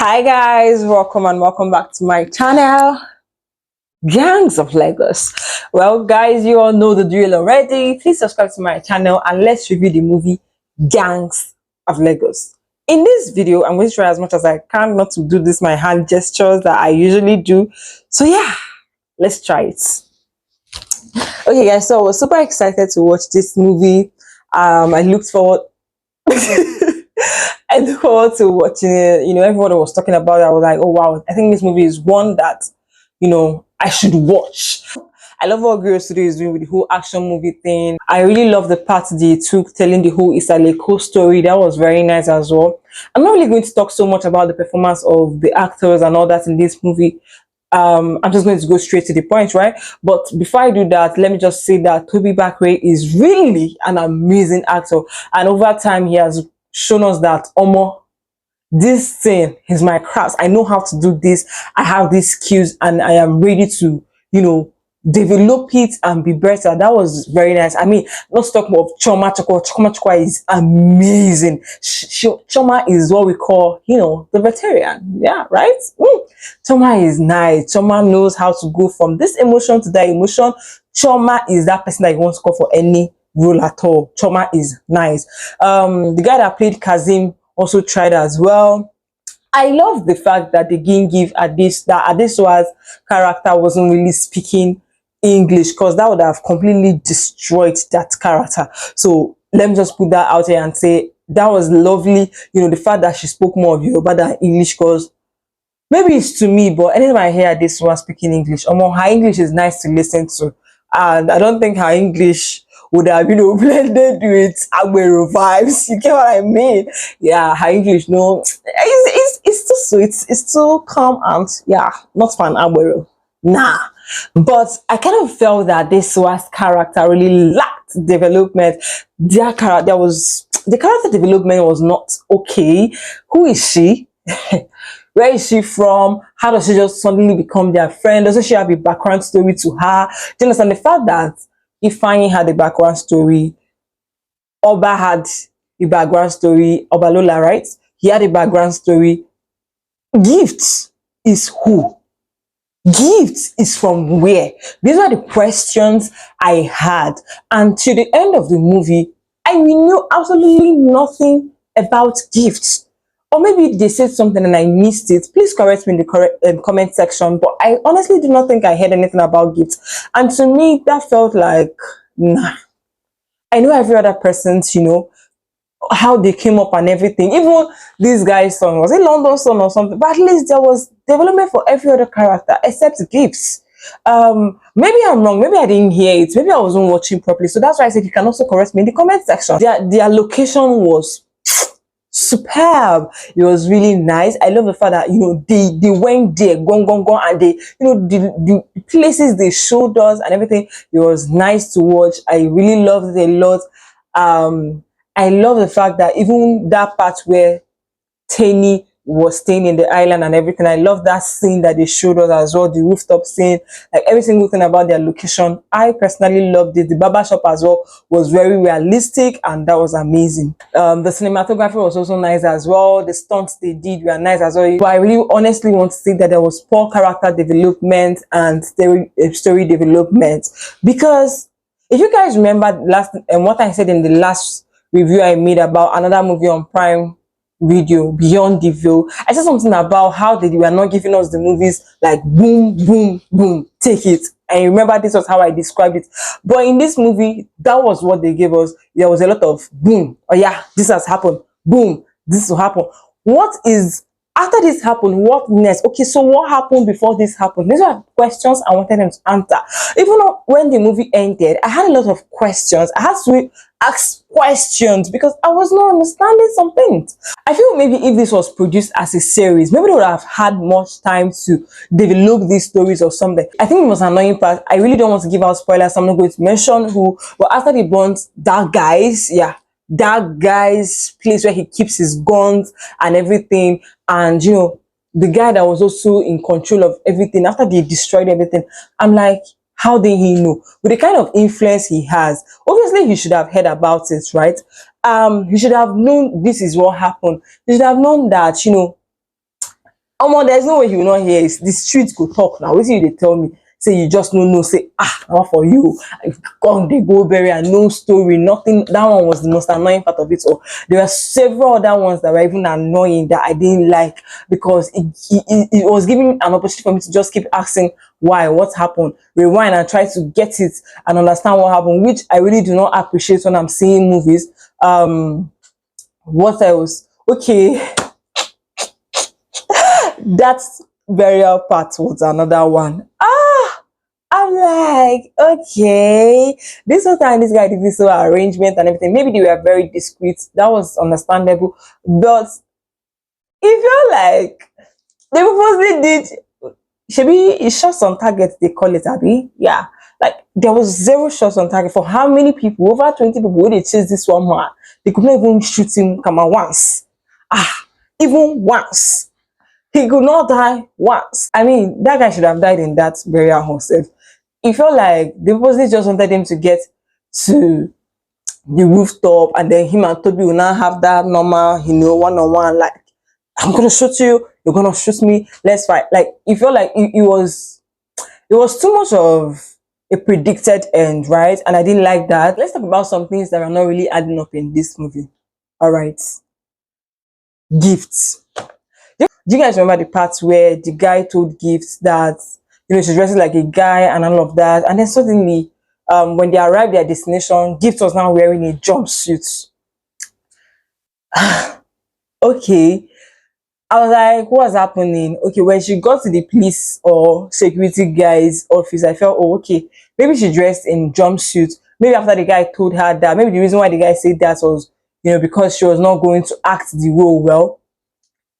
Hi guys, welcome and welcome back to my channel, Gangs of Lagos. Well guys, you all know the drill already. Please subscribe to my channel and let's review the movie Gangs of Lagos. In this video, I'm going to try as much as I can not to do this my hand gestures that I usually do. So yeah, let's try it. Okay guys, so I was super excited to watch this movie. I looked forward I look forward to watching it. Everyone was talking about it. I was like, oh wow, I think this movie is one that, I should watch. I love what Guru Studio is doing with the whole action movie thing. I really love the part they took telling the whole Isaleko story. That was very nice as well. I'm not really going to talk so much about the performance of the actors and all that in this movie. I'm just going to go straight to the point, right? But before I do that, let me just say that Tobi Bakre is really an amazing actor, and over time he has shown us that this thing is my craft. I know how to do this. I have these skills and I am ready to, develop it and be better. That was very nice. I mean, let's talk about Choma Choko. Choma Choko is amazing. Choma is what we call, the veteran. Yeah, right? Choma is nice. Choma knows how to go from this emotion to that emotion. Choma is that person that you want to call for any role at all. Choma is nice. The guy that played Kazim also tried as well. I love the fact that they didn't give Adesua's character wasn't really speaking English, because that would have completely destroyed that character. So let me just put that out here and say that was lovely. The fact that she spoke more of Yoruba than English, because maybe it's to me, but anytime I hear Adesua speaking English, her English is nice to listen to. And I don't think her English would have, blended with Aguero vibes. You get what I mean? Yeah, her English, no, it's too sweet. It's too calm and, yeah, not fun, Aguero. Nah. But I kind of felt that Adesua's character really lacked development. The character development was not okay. Who is she? Where is she from? How does she just suddenly become their friend? Doesn't she have a background story to her? Do you understand the fact that Ifeanyi had a background story, Oba had a background story, Obalola, right? He had a background story. Gift is who? Gift is from where? These are the questions I had. And to the end of the movie, I knew absolutely nothing about gifts. Or maybe they said something and I missed it. Please correct me in the comment section. But I honestly do not think I heard anything about gifts. And to me, that felt like, nah. I know every other person's, how they came up and everything. Even this guy's son, was it London son or something? But at least there was development for every other character except gifts. Maybe I'm wrong. Maybe I didn't hear it. Maybe I wasn't watching properly. So that's why I said you can also correct me in the comment section. Their location was superb. It was really nice. I love the fact that they went there, gone, and they the places they showed us and everything. It was nice to watch. I really loved it a lot. I love the fact that even that part where Tani was staying in the island and everything, I love that scene that they showed us as well, the rooftop scene, like every single thing about their location. I personally loved it. The barber shop as well was very realistic and that was amazing. The cinematography was also nice as well. The stunts they did were nice as well. But I really honestly want to say that there was poor character development and story development, because if you guys remember what I said in the last review I made about another movie on Prime Video, Beyond the Veil, I said something about how they were not giving us the movies like boom, boom, boom, take it. And remember, this was how I described it. But in this movie, that was what they gave us. There was a lot of boom. Oh yeah, this has happened. Boom, this will happen. What is after this happened? What next? Okay, so what happened before this happened? These are questions I wanted them to answer. Even when the movie ended, I had a lot of questions. I had to ask questions because I was not understanding some things. I feel maybe if this was produced as a series, maybe they would have had much time to develop these stories or something. I think it was an annoying part. I really don't want to give out spoilers, so I'm not going to mention who. But after they burnt that guy's place where he keeps his guns and everything, and the guy that was also in control of everything, after they destroyed everything, I'm like, how did he know? With the kind of influence he has, obviously he should have heard about it, right? He should have known this is what happened. He should have known that Omo, there's no way he will not hear it. The streets could talk now. What you they tell me? Say you just no say not for you. Come they go bury and no story, nothing. That one was the most annoying part of it all. There were several other ones that were even annoying that I didn't like because it was giving an opportunity for me to just keep asking why, what happened, rewind and try to get it and understand what happened, which I really do not appreciate when I'm seeing movies. What else? Okay, that burial part was another one. I'm like, okay, this was time this guy did this whole arrangement and everything. Maybe they were very discreet. That was understandable. But if you're like, they purposely did, Shebi, it's shots on target, they call it, Abby. Yeah. Like, there was zero shots on target for how many people? Over 20 people, when they chase this one man, they could not even shoot him, come on, once. Even once. He could not die once. I mean, that guy should have died in that burial himself. It felt like they purposely just wanted him to get to the rooftop and then him and Tobi will now have that normal, one-on-one, like, I'm gonna shoot you, you're gonna shoot me, let's fight. Like, it felt like it was too much of a predicted end, right? And I didn't like that. Let's talk about some things that are not really adding up in this movie. All right. Gifts. Do you guys remember the part where the guy told Gifts that she's dressing like a guy and all of that, and then suddenly when they arrived at their destination, Gift was now wearing a jumpsuit. Okay, I was like, what's happening? Okay, when she got to the police or security guy's office, I felt, oh, okay, maybe she dressed in jumpsuit. Maybe after the guy told her that, maybe the reason why the guy said that was, because she was not going to act the role well,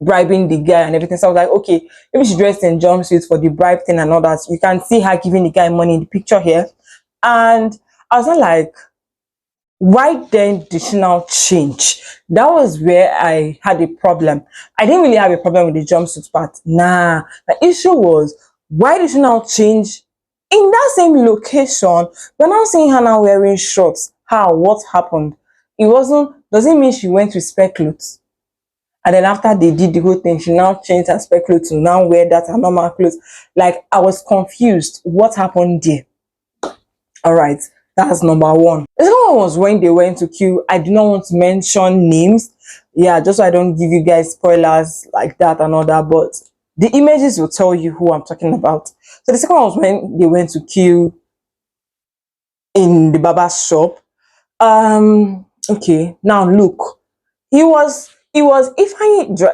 bribing the guy and everything. So I was like, okay, maybe she dressed in jumpsuits for the bribe thing and all that. You can see her giving the guy money in the picture here. And I was like, why then did she now change? That was where I had a problem. I didn't really have a problem with the jumpsuit part. Nah, the issue was, why did she now change in that same location? We're now seeing her now wearing shorts. How? What happened? Doesn't mean she went with spare clothes. And then after they did the whole thing, she now changed her spare clothes to now wear that her normal clothes. Like, I was confused. What happened there? All right, that's number one. The second one was when they went to queue. I do not want to mention names. Yeah, just so I don't give you guys spoilers like that and all that. But the images will tell you who I'm talking about. So the second one was when they went to queue in the barber's shop. Okay, now look. It was Ifeanyi.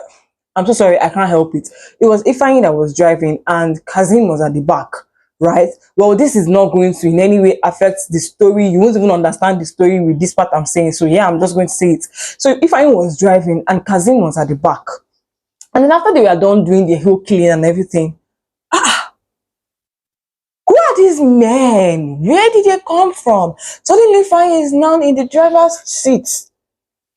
I'm so sorry, I can't help it. It was Ifeanyi that was driving and Kazim was at the back, right? Well, this is not going to in any way affect the story. You won't even understand the story with this part I'm saying. So yeah, I'm just going to say it. So Ifeanyi was driving and Kazim was at the back. And then after they were done doing the whole clean and everything, who are these men? Where did they come from? Suddenly Ifeanyi is now in the driver's seat.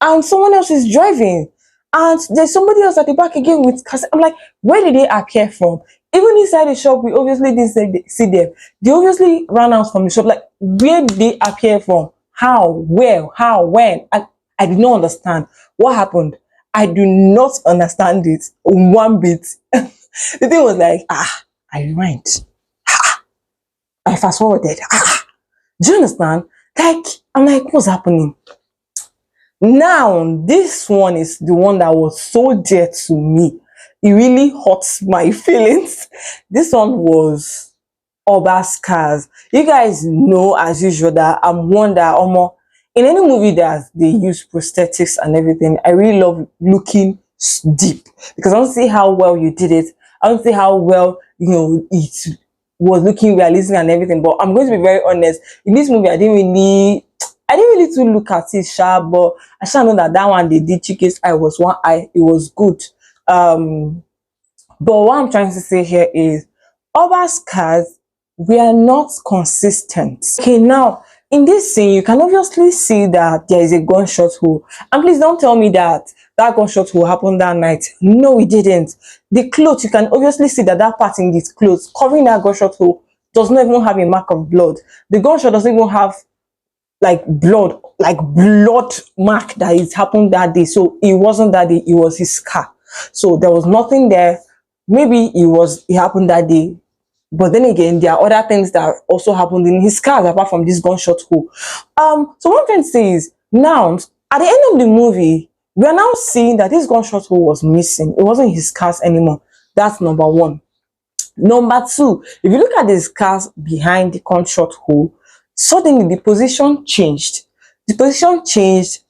And someone else is driving, and there's somebody else at the back again with cars. I'm like, where did they appear from? Even inside the shop, we obviously didn't see them. They obviously ran out from the shop. Like, where did they appear from? How? Where? How? When? I did not understand what happened. I do not understand it one bit. The thing was like, I rewind. I fast forwarded. Do you understand? Like, I'm like, what's happening? Now, this one is the one that was so dear to me. It really hurts my feelings. This one was Oba's Cars. You guys know, as usual, that I'm one that in any movie that they use prosthetics and everything, I really love looking deep because I don't see how well you did it. I don't see how well it was looking realistic and everything. But I'm going to be very honest. In this movie, I didn't really to look at it sharp, but I shall know that one they did Chike's eye was one eye. It was good. But what I'm trying to say here is Oba's Cars, we are not consistent. Okay, now in this scene, you can obviously see that there is a gunshot hole. And please don't tell me that gunshot hole happened that night. No, it didn't. The clothes, you can obviously see that part in this clothes covering that gunshot hole does not even have a mark of blood. The gunshot doesn't even have blood mark that it happened that day. So it wasn't that day, it was his car. So there was nothing there maybe it happened that day. But then again, there are other things that also happened in his cars apart from this gunshot hole. So what I'm trying to say is, now at the end of the movie, we are now seeing that this gunshot hole was missing. It wasn't his cars anymore. That's number one. Number two, if you look at the scars behind the gunshot hole, suddenly the position changed. The position changed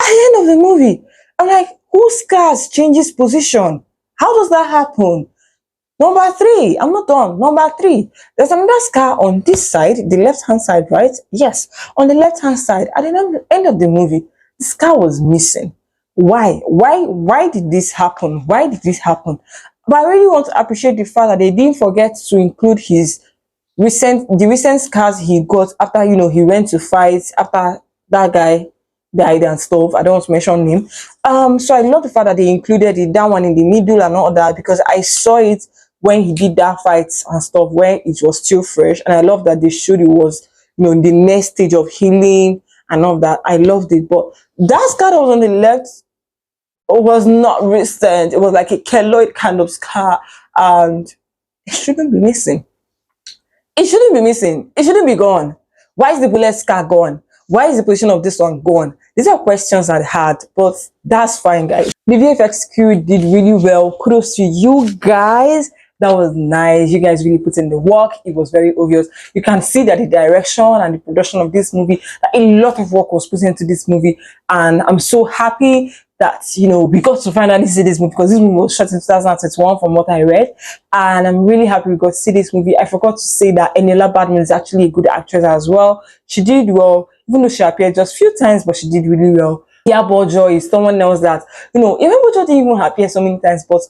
at the end of the movie. I'm like, whose scars changes position? How does that happen? Number three, I'm not done. Number three, there's another scar on this side, the left-hand side, right? Yes, on the left-hand side. At the end of the movie, the scar was missing. Why? Why did this happen? Why did this happen? But I really want to appreciate the fact that they didn't forget to include the recent scars he got after, he went to fight after that guy died and stuff. I don't want to mention him. So I love the fact that they included that one in the middle and all that, because I saw it when he did that fight and stuff when it was still fresh, and I love that they showed it was, in the next stage of healing and all that. I loved it. But that scar that was on the left, it was not recent. It was like a keloid kind of scar, and it shouldn't be missing. It shouldn't be missing. It shouldn't be gone. Why is the bullet scar gone? Why is the position of this one gone? These are questions I had, but that's fine, guys. The VFX crew did really well. Kudos to you guys. That was nice. You guys really put in the work. It was very obvious. You can see that the direction and the production of this movie, that a lot of work was put into this movie, and I'm so happy that we got to finally see this movie, because this movie was shot in 2021 from what I read, and I'm really happy we got to see this movie. I forgot to say that Eniola Badman is actually a good actress as well. She did well, even though she appeared just a few times, but she did really well. Yeah, Bojo is someone else that even Bojo didn't even appear so many times, but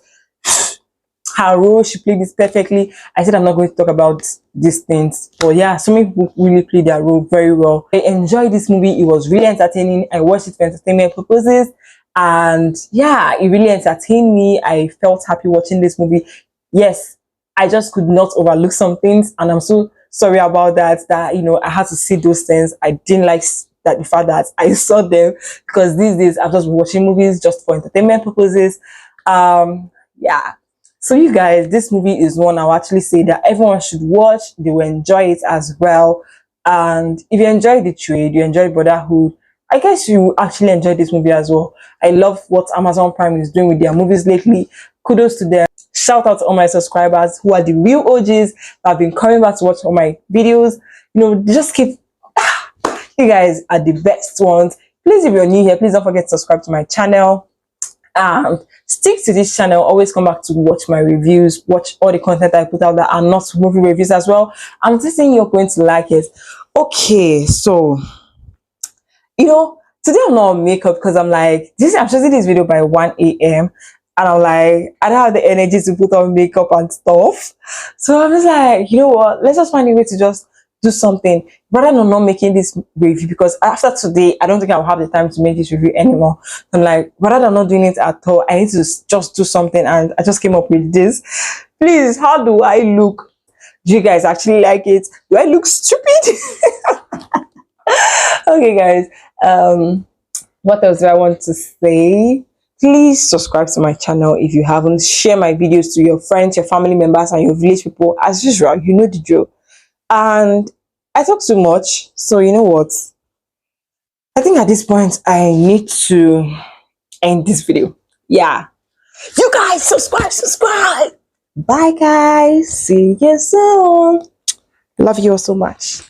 her role, she played this perfectly. I said I'm not going to talk about these things, but yeah, so many people really played their role very well. I enjoyed this movie. It was really entertaining. I watched it for entertainment purposes, and yeah, it really entertained me. I felt happy watching this movie. Yes, I just could not overlook some things, and I'm so sorry about that. I had to see those things. I didn't like that the fact that I saw them, because these days I've just been watching movies just for entertainment purposes. Yeah. So you guys, this movie is one I'll actually say that everyone should watch. They will enjoy it as well. And if you enjoy The Trade, you enjoy Brotherhood, I guess you actually enjoy this movie as well. I love what Amazon Prime is doing with their movies lately. Kudos to them. Shout out to all my subscribers who are the real OGs that have been coming back to watch all my videos. They just keep... You guys are the best ones. Please, if you're new here, please don't forget to subscribe to my channel. Stick to this channel. Always come back to watch my reviews, watch all the content I put out that are not movie reviews as well. I'm just saying you're going to like it. Okay, so today I'm not on makeup, because I'm like, I'm shooting this video by 1 a.m. and I'm like, I don't have the energy to put on makeup and stuff. So I'm just like, you know what, let's just find a way to just do something rather than not making this review, because after today I don't think I'll have the time to make this review anymore. I'm like, rather than not doing it at all, I need to just do something, and I just came up with this. Please, how do I look? Do you guys actually like it? Do I look stupid? Okay, guys, what else do I want to say? Please subscribe to my channel if you haven't. Share my videos to your friends, your family members, and your village people. As usual, you know the drill. And I talk too much, so you know what, I think at this point I need to end this video. Yeah, you guys subscribe. Bye guys, see you soon. Love you all so much.